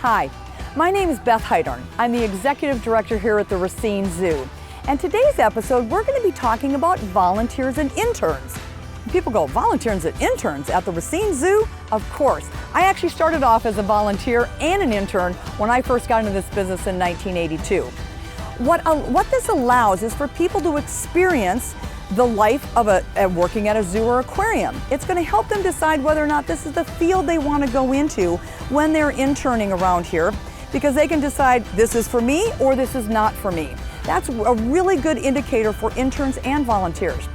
Hi, my name is Beth Heidorn. I'm the Executive Director here at the Racine Zoo. And today's episode, we're going to be talking about volunteers and interns. People go, volunteers and interns at the Racine Zoo? Of course. I actually started off as a volunteer and an intern when I first got into this business in 1982. What this allows is for people to experience the life of working at a zoo or aquarium. It's going to help them decide whether or not this is the field they want to go into when they're interning around here, because they can decide this is for me or this is not for me. That's a really good indicator for interns and volunteers.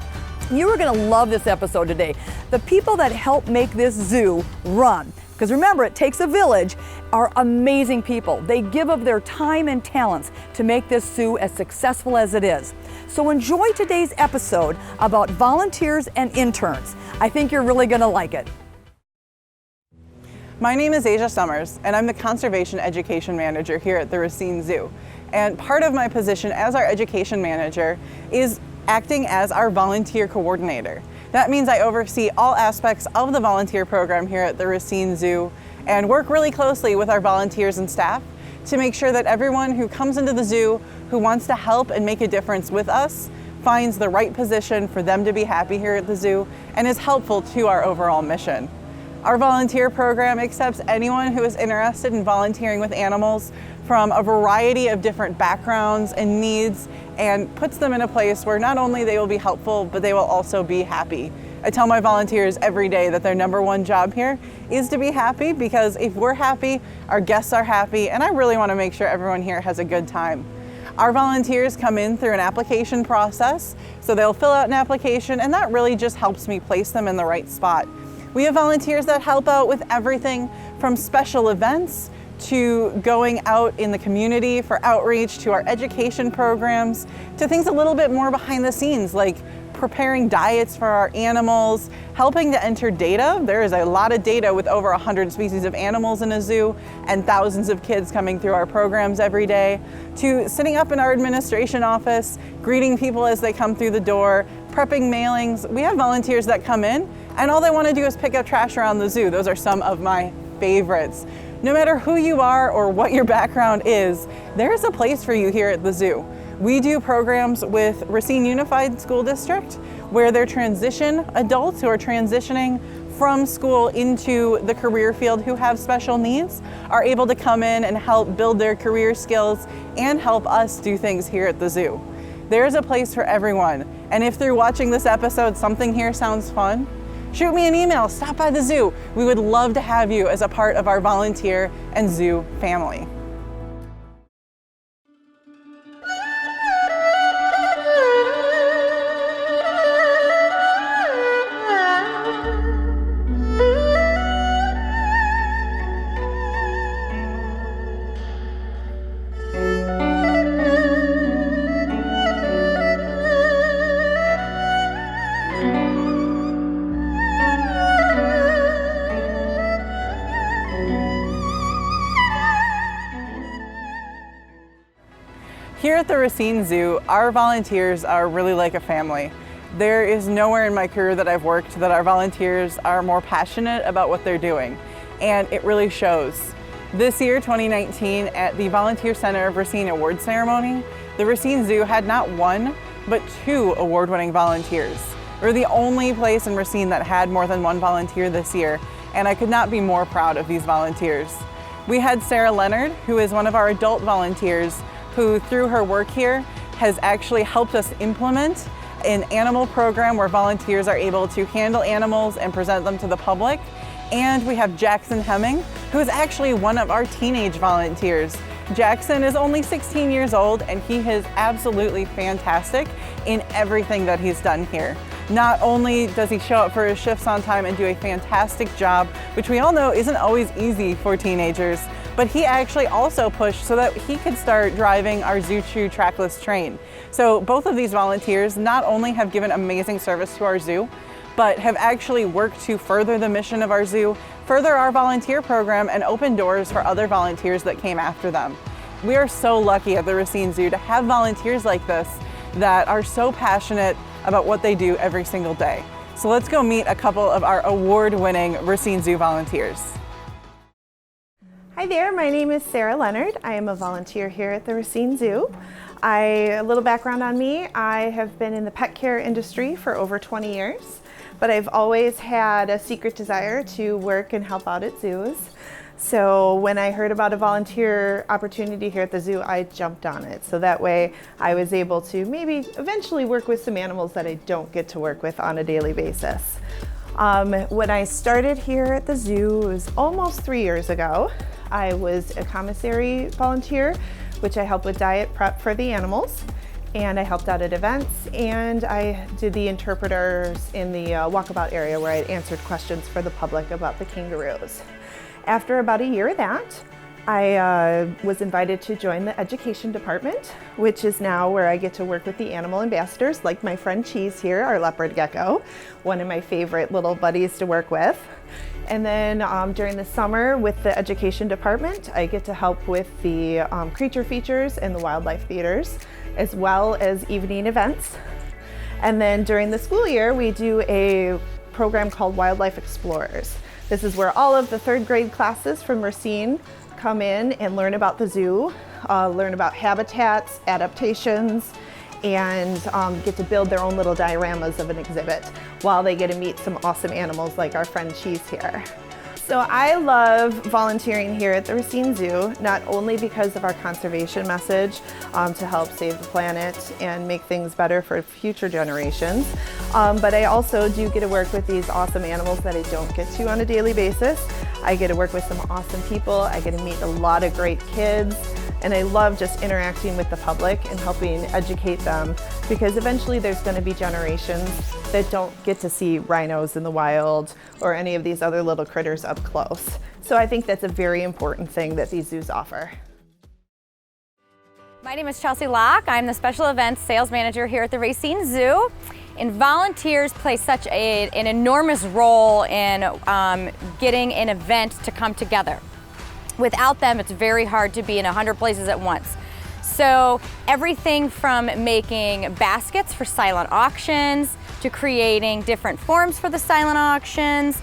You are going to love this episode today. The people that help make this zoo run, because remember, it takes a village, are amazing people. They give of their time and talents to make this zoo as successful as it is. So enjoy today's episode about volunteers and interns. I think you're really going to like it. My name is Asia Summers, and I'm the Conservation Education Manager here at the Racine Zoo. And part of my position as our Education Manager is acting as our volunteer coordinator. That means I oversee all aspects of the volunteer program here at the Racine Zoo and work really closely with our volunteers and staff to make sure that everyone who comes into the zoo who wants to help and make a difference with us finds the right position for them to be happy here at the zoo and is helpful to our overall mission. Our volunteer program accepts anyone who is interested in volunteering with animals from a variety of different backgrounds and needs, and puts them in a place where not only they will be helpful, but they will also be happy. I tell my volunteers every day that their number one job here is to be happy, because if we're happy, our guests are happy, and I really want to make sure everyone here has a good time. Our volunteers come in through an application process, so they'll fill out an application, and that really just helps me place them in the right spot. We have volunteers that help out with everything from special events to going out in the community for outreach, to our education programs, to things a little bit more behind the scenes, like preparing diets for our animals, helping to enter data. There is a lot of data with over 100 species of animals in a zoo and thousands of kids coming through our programs every day, to sitting up in our administration office, greeting people as they come through the door, prepping mailings. We have volunteers that come in and all they want to do is pick up trash around the zoo. Those are some of my favorites. No matter who you are or what your background is, there's a place for you here at the zoo. We do programs with Racine Unified School District where they're transition adults who are transitioning from school into the career field who have special needs are able to come in and help build their career skills and help us do things here at the zoo. There's a place for everyone. And if through watching this episode something here sounds fun, shoot me an email, stop by the zoo. We would love to have you as a part of our volunteer and zoo family. Here at the Racine Zoo, our volunteers are really like a family. There is nowhere in my career that I've worked that our volunteers are more passionate about what they're doing, and it really shows. This year, 2019, at the Volunteer Center of Racine Award Ceremony, the Racine Zoo had not one, but 2 award-winning volunteers. We're the only place in Racine that had more than 1 volunteer this year, and I could not be more proud of these volunteers. We had Sarah Leonard, who is one of our adult volunteers, who through her work here has actually helped us implement an animal program where volunteers are able to handle animals and present them to the public. And we have Jackson Hemming, who is actually one of our teenage volunteers. Jackson is only 16 years old and he is absolutely fantastic in everything that he's done here. Not only does he show up for his shifts on time and do a fantastic job, which we all know isn't always easy for teenagers, but he actually also pushed so that he could start driving our Zoo Chew trackless train. So both of these volunteers not only have given amazing service to our zoo, but have actually worked to further the mission of our zoo, further our volunteer program, and open doors for other volunteers that came after them. We are so lucky at the Racine Zoo to have volunteers like this that are so passionate about what they do every single day. So let's go meet a couple of our award-winning Racine Zoo volunteers. Hi there, my name is Sarah Leonard. I am a volunteer here at the Racine Zoo. A little background on me, I have been in the pet care industry for over 20 years, but I've always had a secret desire to work and help out at zoos. So when I heard about a volunteer opportunity here at the zoo, I jumped on it. So that way I was able to maybe eventually work with some animals that I don't get to work with on a daily basis. When I started here at the zoo, it was almost 3 years ago. I was a commissary volunteer, which I helped with diet prep for the animals, and I helped out at events, and I did the interpreters in the walkabout area where I answered questions for the public about the kangaroos. After about a year of that, I was invited to join the education department, which is now where I get to work with the animal ambassadors, like my friend Cheese here, our leopard gecko, one of my favorite little buddies to work with. And then during the summer with the education department, I get to help with the creature features and the wildlife theaters, as well as evening events. And then during the school year, we do a program called Wildlife Explorers. This is where all of the third grade classes from Racine come in and learn about the zoo, learn about habitats, adaptations, and get to build their own little dioramas of an exhibit while they get to meet some awesome animals like our friend Cheese here. So I love volunteering here at the Racine Zoo, not only because of our conservation message to help save the planet and make things better for future generations, but I also do get to work with these awesome animals that I don't get to on a daily basis. I get to work with some awesome people, I get to meet a lot of great kids, and I love just interacting with the public and helping educate them, because eventually there's going to be generations that don't get to see rhinos in the wild or any of these other little critters up close. So I think that's a very important thing that these zoos offer. My name is Chelsea Locke. I'm the Special Events Sales Manager here at the Racine Zoo. And volunteers play such an enormous role in getting an event to come together. Without them, it's very hard to be in 100 places at once. So everything from making baskets for silent auctions, to creating different forms for the silent auctions,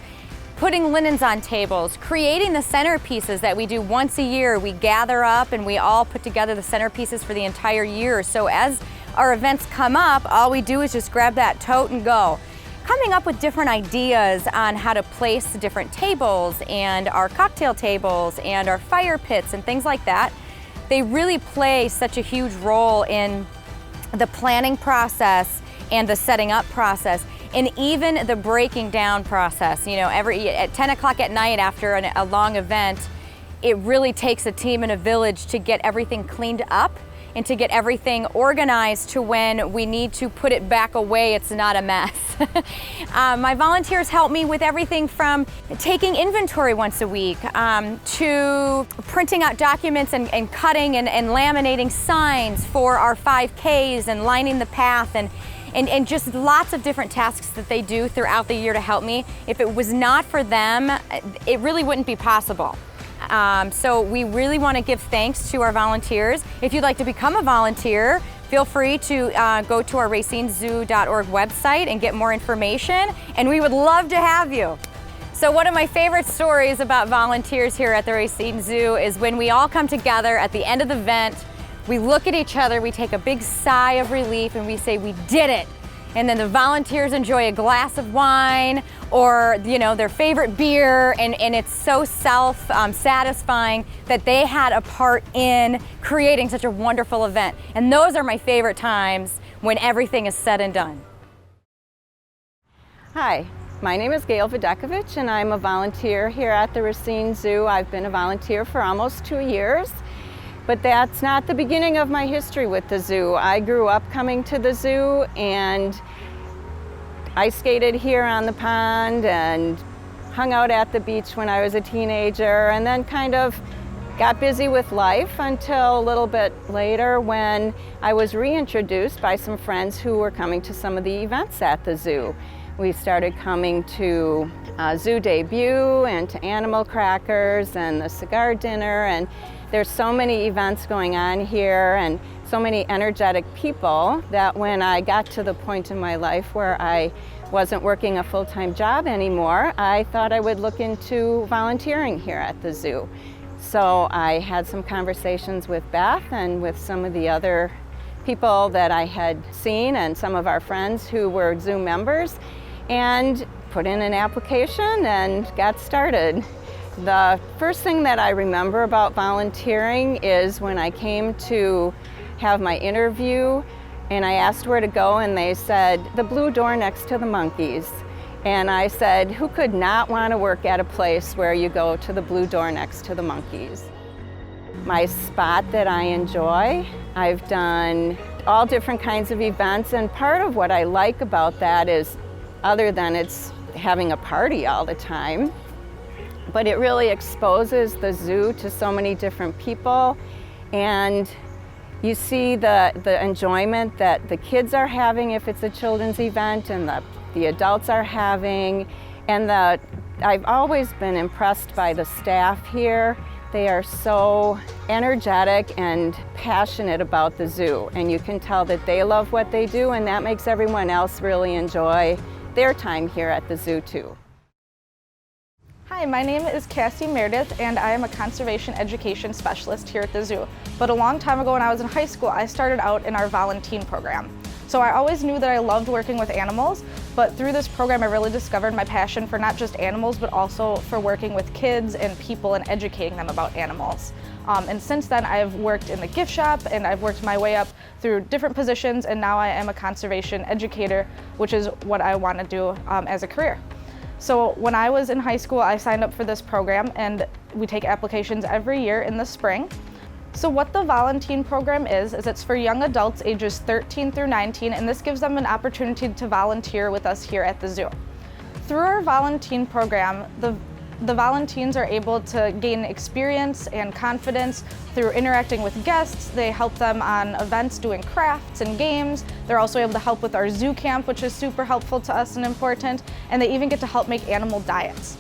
putting linens on tables, creating the centerpieces that we do once a year. We gather up and we all put together the centerpieces for the entire year. So as our events come up, all we do is just grab that tote and go. Coming up with different ideas on how to place different tables and our cocktail tables and our fire pits and things like that. They really play such a huge role in the planning process and the setting up process, and even the breaking down process. You know, at 10 o'clock at night after a long event, it really takes a team and a village to get everything cleaned up and to get everything organized to when we need to put it back away, it's not a mess. My volunteers help me with everything from taking inventory once a week to printing out documents and cutting and laminating signs for our 5Ks and lining the path and just lots of different tasks that they do throughout the year to help me. If it was not for them, it really wouldn't be possible. So we really want to give thanks to our volunteers. If you'd like to become a volunteer, feel free to go to our racinezoo.org website and get more information, and we would love to have you. So one of my favorite stories about volunteers here at the Racine Zoo is when we all come together at the end of the event, we look at each other, we take a big sigh of relief, and we say, we did it. And then the volunteers enjoy a glass of wine or, you know, their favorite beer, and it's so satisfying that they had a part in creating such a wonderful event. And those are my favorite times when everything is said and done. Hi, my name is Gayle Vedekovitch, and I'm a volunteer here at the Racine Zoo. I've been a volunteer for almost 2 years. But that's not the beginning of my history with the zoo. I grew up coming to the zoo, and I skated here on the pond and hung out at the beach when I was a teenager, and then kind of got busy with life until a little bit later when I was reintroduced by some friends who were coming to some of the events at the zoo. We started coming to Zoo Debut and to Animal Crackers and the Cigar Dinner, and there's so many events going on here and so many energetic people that when I got to the point in my life where I wasn't working a full-time job anymore, I thought I would look into volunteering here at the zoo. So I had some conversations with Beth and with some of the other people that I had seen and some of our friends who were Zoo members, and put in an application and got started. The first thing that I remember about volunteering is when I came to have my interview and I asked where to go, and they said, the blue door next to the monkeys. And I said, who could not want to work at a place where you go to the blue door next to the monkeys? My spot that I enjoy, I've done all different kinds of events, and part of what I like about that is, other than it's having a party all the time, but it really exposes the zoo to so many different people, and you see the enjoyment that the kids are having if it's a children's event, and the adults are having, and I've always been impressed by the staff here. They are so energetic and passionate about the zoo, and you can tell that they love what they do, and that makes everyone else really enjoy their time here at the zoo too. Hi, my name is Cassie Meredith, and I am a conservation education specialist here at the zoo. But a long time ago when I was in high school, I started out in our volunteer program. So I always knew that I loved working with animals, but through this program I really discovered my passion for not just animals, but also for working with kids and people and educating them about animals. And since then I've worked in the gift shop, and I've worked my way up through different positions, and now I am a conservation educator, which is what I want to do as a career. So when I was in high school, I signed up for this program, and we take applications every year in the spring. So what the volunteer program is it's for young adults ages 13 through 19, and this gives them an opportunity to volunteer with us here at the zoo. Through our volunteer program, the volunteers are able to gain experience and confidence through interacting with guests. They help them on events doing crafts and games. They're also able to help with our zoo camp, which is super helpful to us and important, and they even get to help make animal diets.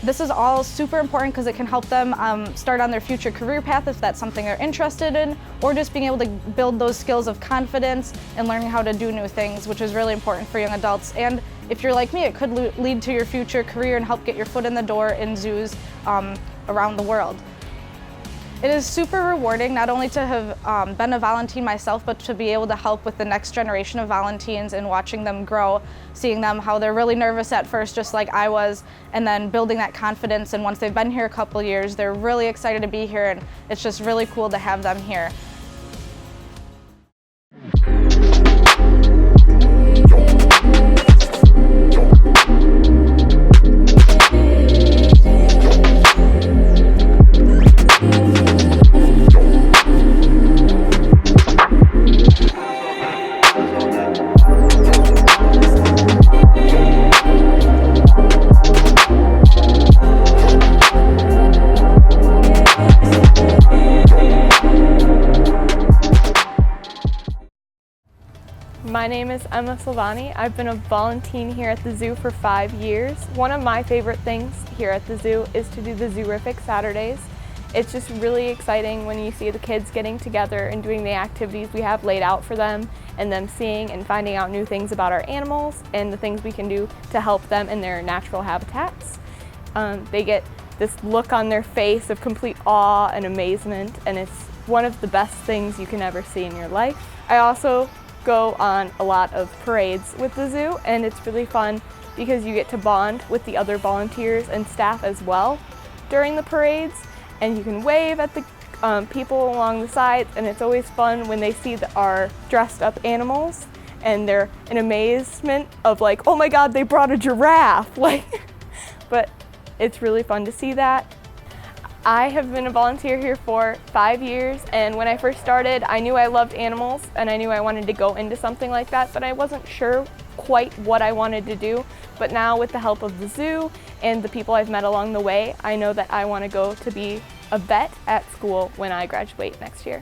This is all super important because it can help them start on their future career path if that's something they're interested in, or just being able to build those skills of confidence and learning how to do new things, which is really important for young adults. And if you're like me, it could lead to your future career and help get your foot in the door in zoos around the world. It is super rewarding not only to have been a volunteer myself, but to be able to help with the next generation of volunteers and watching them grow, seeing them how they're really nervous at first, just like I was, and then building that confidence. And once they've been here a couple years, they're really excited to be here, and it's just really cool to have them here. My name is Silvani. I've been a volunteer here at the zoo for 5 years. One of my favorite things here at the zoo is to do the Zoorific Saturdays. It's just really exciting when you see the kids getting together and doing the activities we have laid out for them, and them seeing and finding out new things about our animals and the things we can do to help them in their natural habitats. They get this look on their face of complete awe and amazement, and it's one of the best things you can ever see in your life. I also go on a lot of parades with the zoo, and it's really fun because you get to bond with the other volunteers and staff as well during the parades, and you can wave at the people along the sides, and it's always fun when they see our dressed up animals and they're in amazement of like, oh my god, they brought a giraffe, but it's really fun to see that. I have been a volunteer here for 5 years, and when I first started, I knew I loved animals and I knew I wanted to go into something like that, but I wasn't sure quite what I wanted to do. But now with the help of the zoo and the people I've met along the way, I know that I want to go to be a vet at school when I graduate next year.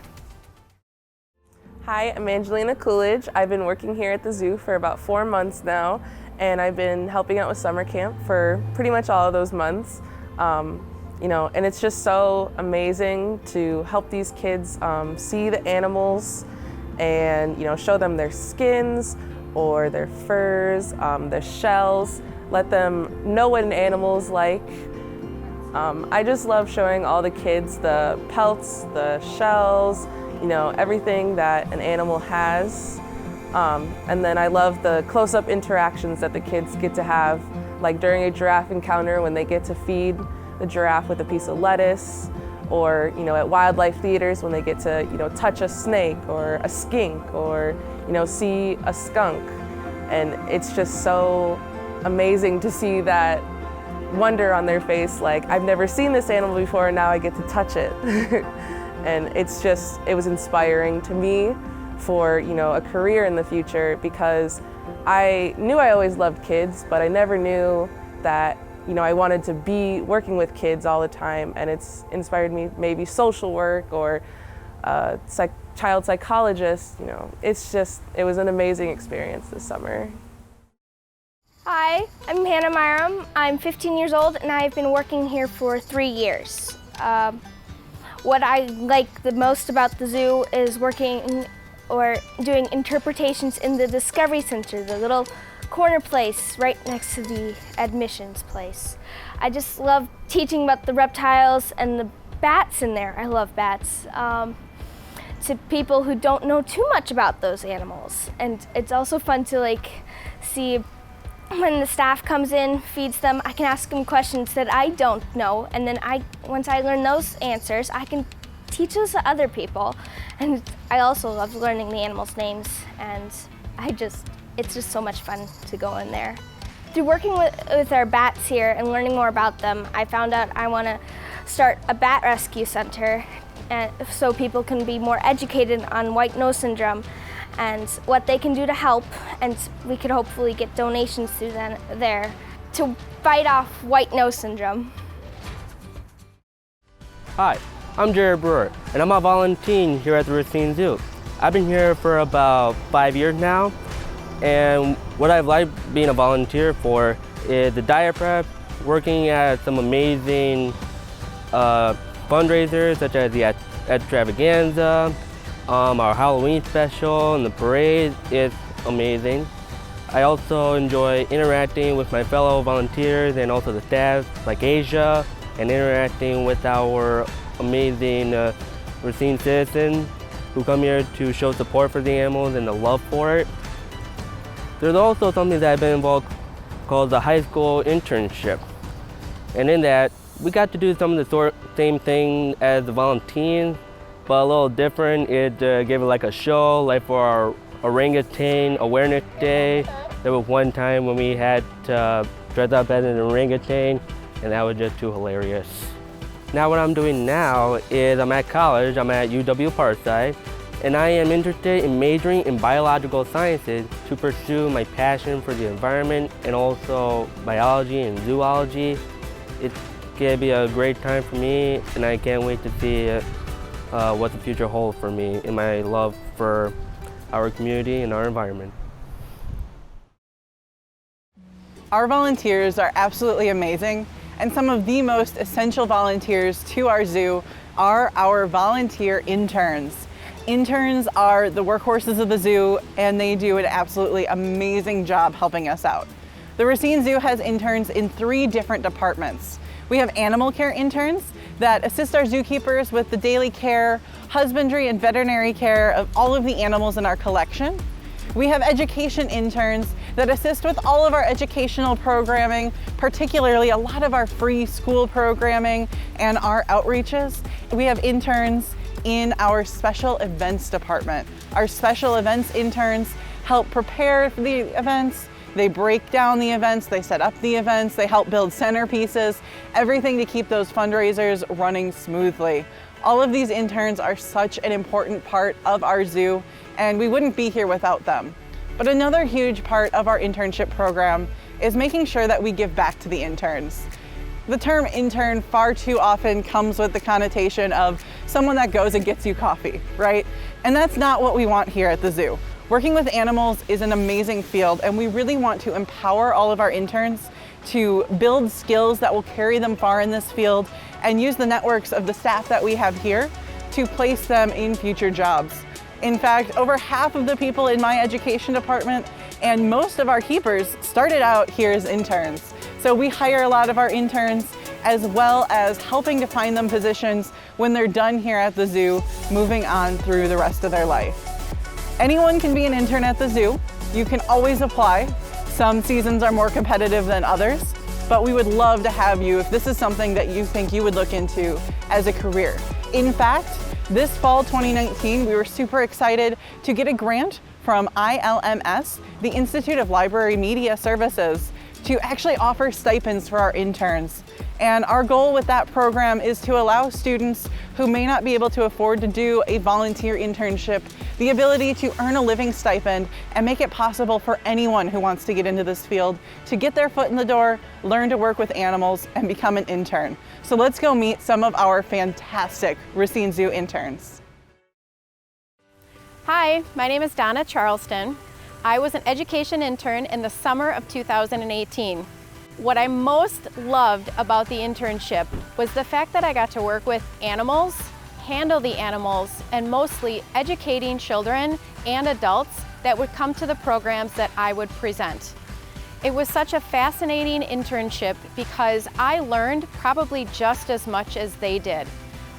Hi, I'm Angelina Coolidge. I've been working here at the zoo for about 4 months now, and I've been helping out with summer camp for pretty much all of those months. And it's just so amazing to help these kids see the animals and show them their skins or their furs, their shells, let them know what an animal's like, I just love showing all the kids the pelts, the shells, you know, everything that an animal has. And then I love the close-up interactions that the kids get to have, like during a giraffe encounter when they get to feed the giraffe with a piece of lettuce, or, you know, at wildlife theaters when they get to, you know, touch a snake or a skink, or, you know, see a skunk. And it's just so amazing to see that wonder on their face, like, I've never seen this animal before and now I get to touch it. And it's just, it was inspiring to me for, you know, a career in the future, because I knew I always loved kids, but I never knew that, you know, I wanted to be working with kids all the time. And it's inspired me, maybe social work or child psychologist, you know. It's just, it was an amazing experience this summer. Hi, I'm Hannah Mirim. I'm 15 years old and I've been working here for 3 years. What I like the most about the zoo is working or doing interpretations in the Discovery Center, the little corner place right next to the admissions place. I just love teaching about the reptiles and the bats in there. I love bats. To people who don't know too much about those animals. And it's also fun to like see when the staff comes in, feeds them, I can ask them questions that I don't know, and then once I learn those answers, I can teach those to other people. And I also love learning the animals' names, and it's just so much fun to go in there. Through working with our bats here and learning more about them, I found out I want to start a bat rescue center, and so people can be more educated on white nose syndrome and what they can do to help, and we could hopefully get donations through there to fight off white nose syndrome. Hi, I'm Brewer, and I'm a volunteer here at the Racine Zoo. I've been here for about 5 years now, and what I've liked being a volunteer for is the diet prep, working at some amazing fundraisers such as the extravaganza, our Halloween special, and the parade is amazing. I also enjoy interacting with my fellow volunteers and also the staff like Asia, and interacting with our amazing Racine citizens who come here to show support for the animals and the love for it. There's also something that I've been involved called the high school internship. And in that, we got to do some of the same thing as the volunteers, but a little different. It gave it like a show, like for our Orangutan Awareness Day. There was one time when we had to dress up as an orangutan, and that was just too hilarious. Now what I'm doing now is I'm at college, I'm at UW Parkside, and I am interested in majoring in biological sciences to pursue my passion for the environment and also biology and zoology. It's gonna be a great time for me, and I can't wait to see what the future holds for me in my love for our community and our environment. Our volunteers are absolutely amazing, and some of the most essential volunteers to our zoo are our volunteer interns. Interns are the workhorses of the zoo, and they do an absolutely amazing job helping us out. The Racine Zoo has interns in 3 different departments. We have animal care interns that assist our zookeepers with the daily care, husbandry, and veterinary care of all of the animals in our collection. We have education interns that assist with all of our educational programming, particularly a lot of our free school programming and our outreaches. We have interns in our special events department. Our special events interns help prepare for the events. They break down the events, they set up the events, they help build centerpieces, everything to keep those fundraisers running smoothly. All of these interns are such an important part of our zoo, and we wouldn't be here without them. But another huge part of our internship program is making sure that we give back to the interns. The term intern far too often comes with the connotation of someone that goes and gets you coffee, right? And that's not what we want here at the zoo. Working with animals is an amazing field, and we really want to empower all of our interns to build skills that will carry them far in this field and use the networks of the staff that we have here to place them in future jobs. In fact, over half of the people in my education department and most of our keepers started out here as interns. So we hire a lot of our interns, as well as helping to find them positions when they're done here at the zoo, moving on through the rest of their life. Anyone can be an intern at the zoo. You can always apply. Some seasons are more competitive than others, but we would love to have you if this is something that you think you would look into as a career. In fact, this fall 2019, we were super excited to get a grant from ILMS, the Institute of Library Media Services, to actually offer stipends for our interns. And our goal with that program is to allow students who may not be able to afford to do a volunteer internship the ability to earn a living stipend and make it possible for anyone who wants to get into this field to get their foot in the door, learn to work with animals, and become an intern. So let's go meet some of our fantastic Racine Zoo interns. Hi, my name is Donna Charleston. I was an education intern in the summer of 2018. What I most loved about the internship was the fact that I got to work with animals, handle the animals, and mostly educating children and adults that would come to the programs that I would present. It was such a fascinating internship because I learned probably just as much as they did.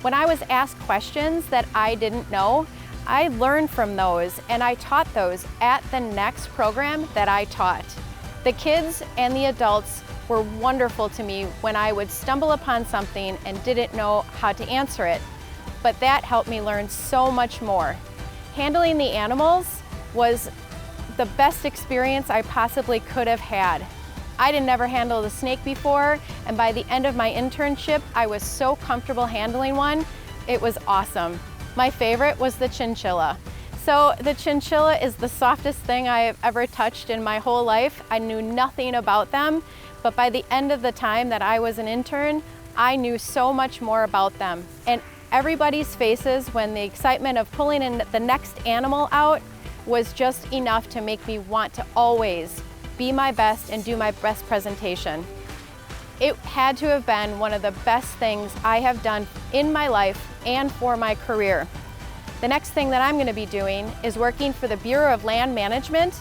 When I was asked questions that I didn't know, I learned from those and I taught those at the next program that I taught. The kids and the adults were wonderful to me when I would stumble upon something and didn't know how to answer it, but that helped me learn so much more. Handling the animals was the best experience I possibly could have had. I had never handled a snake before, and by the end of my internship, I was so comfortable handling one. It was awesome. My favorite was the chinchilla. So the chinchilla is the softest thing I have ever touched in my whole life. I knew nothing about them, but by the end of the time that I was an intern, I knew so much more about them. And everybody's faces when the excitement of pulling in the next animal out was just enough to make me want to always be my best and do my best presentation. It had to have been one of the best things I have done in my life and for my career. The next thing that I'm going to be doing is working for the Bureau of Land Management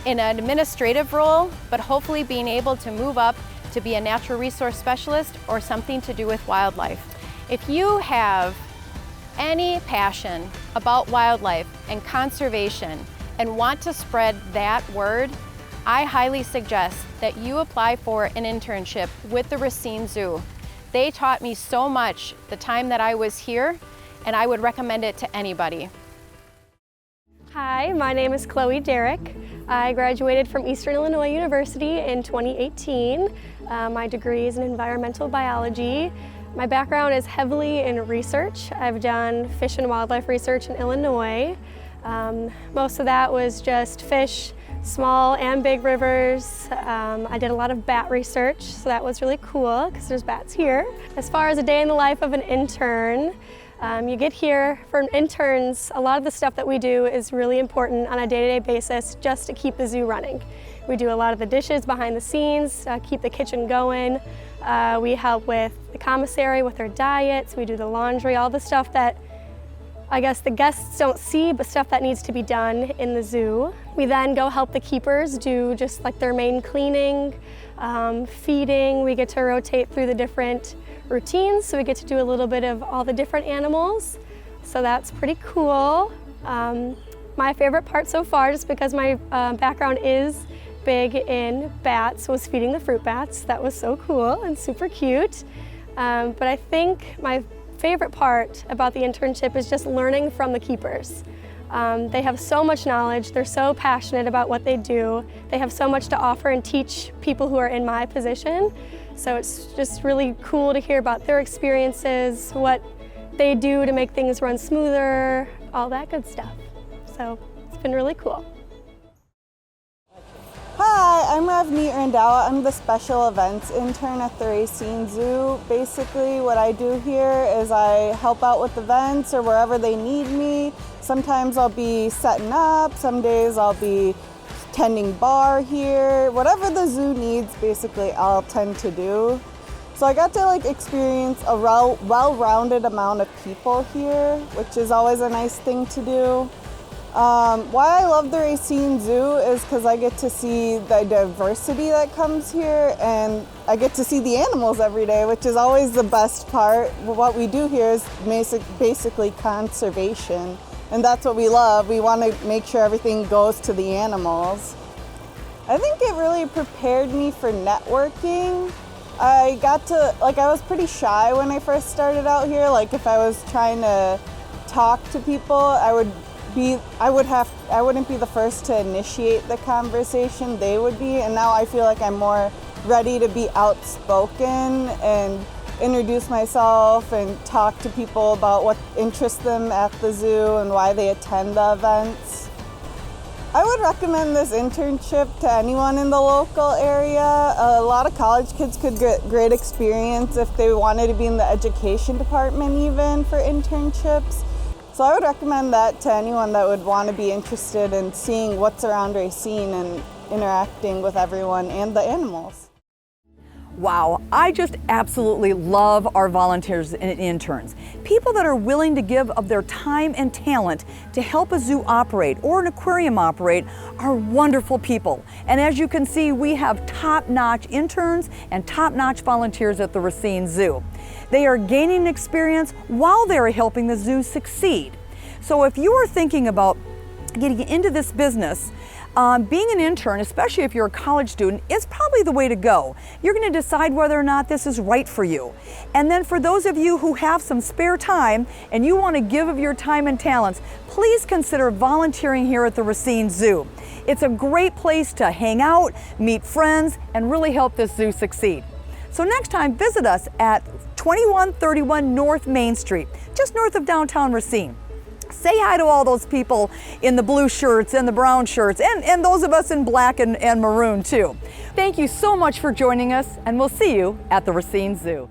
in an administrative role, but hopefully being able to move up to be a natural resource specialist or something to do with wildlife. If you have any passion about wildlife and conservation and want to spread that word, I highly suggest that you apply for an internship with the Racine Zoo. They taught me so much the time that I was here, and I would recommend it to anybody. Hi, my name is Chloe Derrick. I graduated from Eastern Illinois University in 2018. My degree is in environmental biology. My background is heavily in research. I've done fish and wildlife research in Illinois. Most of that was just fish, small and big rivers. I did a lot of bat research, so that was really cool because there's bats here. As far as a day in the life of an intern, you get here for interns. A lot of the stuff that we do is really important on a day-to-day basis just to keep the zoo running. We do a lot of the dishes behind the scenes, keep the kitchen going. We help with the commissary with their diets. We do the laundry, all the stuff that I guess the guests don't see, but stuff that needs to be done in the zoo. We then go help the keepers do just like their main cleaning, feeding. We get to rotate through the different routines, so we get to do a little bit of all the different animals. So that's pretty cool. My favorite part so far, just because my background is big in bats, was feeding the fruit bats. That was so cool and super cute. But I think my favorite part about the internship is just learning from the keepers. They have so much knowledge, they're so passionate about what they do, they have so much to offer and teach people who are in my position. So it's just really cool to hear about their experiences, what they do to make things run smoother, all that good stuff. So it's been really cool. Hi, I'm Ravneet Randawa. I'm the special events intern at the Racine Zoo. Basically, what I do here is I help out with events or wherever they need me. Sometimes I'll be setting up, some days I'll be tending bar here. Whatever the zoo needs, basically, I'll tend to do. So I got to experience a well-rounded amount of people here, which is always a nice thing to do. Why I love the Racine Zoo is because I get to see the diversity that comes here, and I get to see the animals every day, which is always the best part. What we do here is basically conservation, and that's what we love. We want to make sure everything goes to the animals. I think it really prepared me for networking. I was pretty shy when I first started out here. Like if I was trying to talk to people, I wouldn't be the first to initiate the conversation, they would be, and now I feel like I'm more ready to be outspoken and introduce myself and talk to people about what interests them at the zoo and why they attend the events. I would recommend this internship to anyone in the local area. A lot of college kids could get great experience if they wanted to be in the education department even for internships. So I would recommend that to anyone that would want to be interested in seeing what's around Racine and interacting with everyone and the animals. Wow, I just absolutely love our volunteers and interns. People that are willing to give of their time and talent to help a zoo operate or an aquarium operate are wonderful people. And as you can see, we have top-notch interns and top-notch volunteers at the Racine Zoo. They are gaining experience while they're helping the zoo succeed. So if you are thinking about getting into this business, being an intern, especially if you're a college student, is probably the way to go. You're going to decide whether or not this is right for you. And then for those of you who have some spare time and you want to give of your time and talents, please consider volunteering here at the Racine Zoo. It's a great place to hang out, meet friends, and really help this zoo succeed. So next time, visit us at 2131 North Main Street, just north of downtown Racine. Say hi to all those people in the blue shirts and the brown shirts, and those of us in black and maroon too. Thank you so much for joining us, and we'll see you at the Racine Zoo.